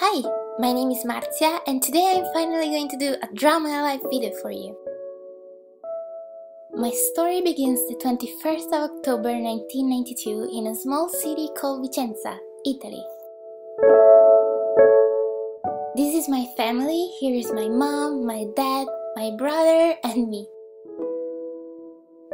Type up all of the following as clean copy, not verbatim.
Hi, my name is Marzia and today I'm finally going to do a drama live video for you. My story begins the 21st of October 1992 in a small city called Vicenza, Italy. This is my family. Here is my mom, my dad, my brother and me.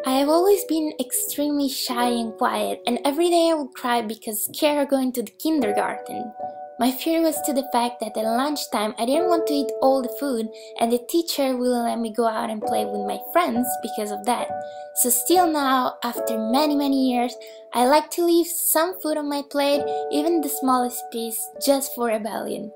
I have always been extremely shy and quiet, and every day I would cry because scared of going to the kindergarten. My fear was to the fact that at lunchtime I didn't want to eat all the food and the teacher wouldn't let me go out and play with my friends because of that. So still now, after many years, I like to leave some food on my plate, even the smallest piece, just for rebellion.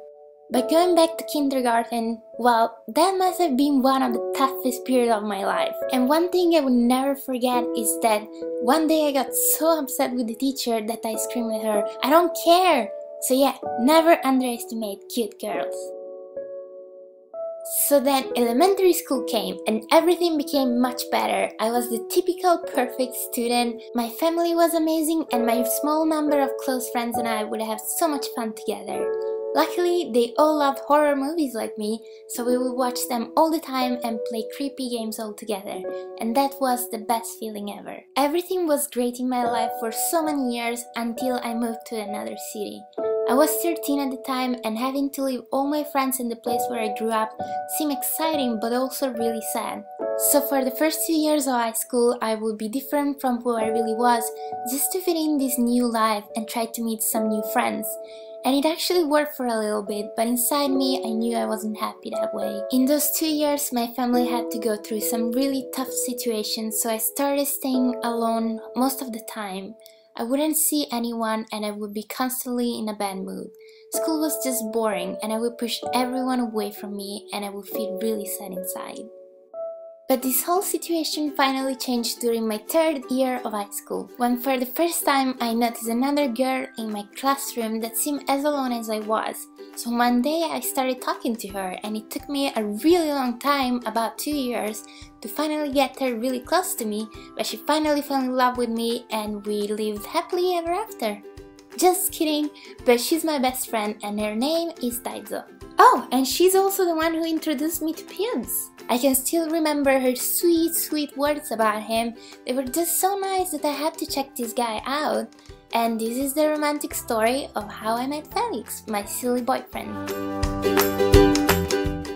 But going back to kindergarten, well, that must have been one of the toughest periods of my life. And one thing I would never forget is that one day I got so upset with the teacher that I screamed at her, "I don't care!" So yeah, never underestimate cute girls. So then elementary school came and everything became much better. I was the typical perfect student, my family was amazing and my small number of close friends and I would have so much fun together. Luckily, they all loved horror movies like me, so we would watch them all the time and play creepy games all together, and that was the best feeling ever. Everything was great in my life for so many years until I moved to another city. I was 13 at the time, and having to leave all my friends in the place where I grew up seemed exciting but also really sad. So for the first 2 years of high school, I would be different from who I really was, just to fit in this new life and try to meet some new friends. And it actually worked for a little bit, but inside me I knew I wasn't happy that way. In those 2 years, my family had to go through some really tough situations, so I started staying alone most of the time. I wouldn't see anyone and I would be constantly in a bad mood. School was just boring and I would push everyone away from me and I would feel really sad inside. But this whole situation finally changed during my 3rd year of high school, when for the first time I noticed another girl in my classroom that seemed as alone as I was. So one day I started talking to her and it took me a really long time, about 2 years, to finally get her really close to me, but she finally fell in love with me and we lived happily ever after. Just kidding, but she's my best friend and her name is Taizo. Oh, and she's also the one who introduced me to Piums. I can still remember her sweet words about him. They were just so nice that I had to check this guy out. And this is the romantic story of how I met Felix, my silly boyfriend.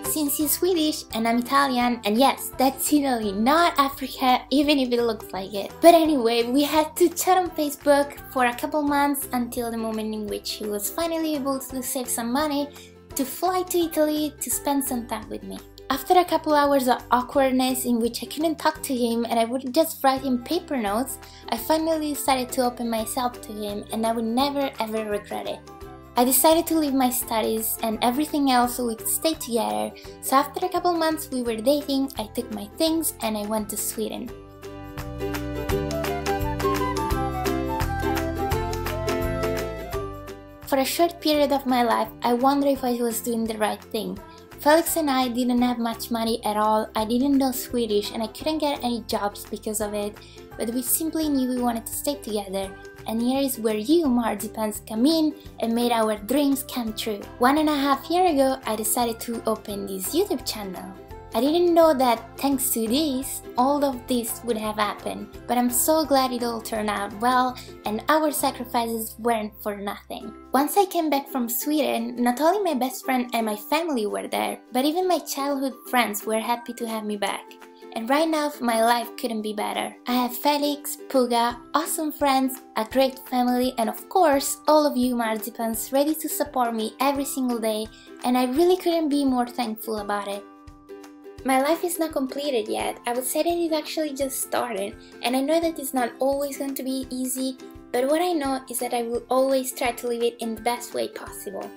Since he's Swedish and I'm Italian, and yes, that's Italy, not Africa, even if it looks like it. But anyway, we had to chat on Facebook for a couple months until the moment in which he was finally able to save some money to fly to Italy to spend some time with me. After a couple hours of awkwardness in which I couldn't talk to him and I would just write him paper notes, I finally decided to open myself to him and I would never ever regret it. I decided to leave my studies and everything else so we could stay together, so after a couple months we were dating, I took my things and I went to Sweden. For a short period of my life, I wondered if I was doing the right thing. Felix and I didn't have much money at all, I didn't know Swedish and I couldn't get any jobs because of it, but we simply knew we wanted to stay together. And here is where you, Marzipans, come in and made our dreams come true. 1.5 years ago, I decided to open this YouTube channel. I didn't know that thanks to this, all of this would have happened, but I'm so glad it all turned out well and our sacrifices weren't for nothing. Once I came back from Sweden, not only my best friend and my family were there, but even my childhood friends were happy to have me back. And right now, my life couldn't be better. I have Felix, Puga, awesome friends, a great family, and of course, all of you Marzipans ready to support me every single day, and I really couldn't be more thankful about it. My life is not completed yet. I would say that it's actually just started, and I know that it's not always going to be easy, but what I know is that I will always try to live it in the best way possible.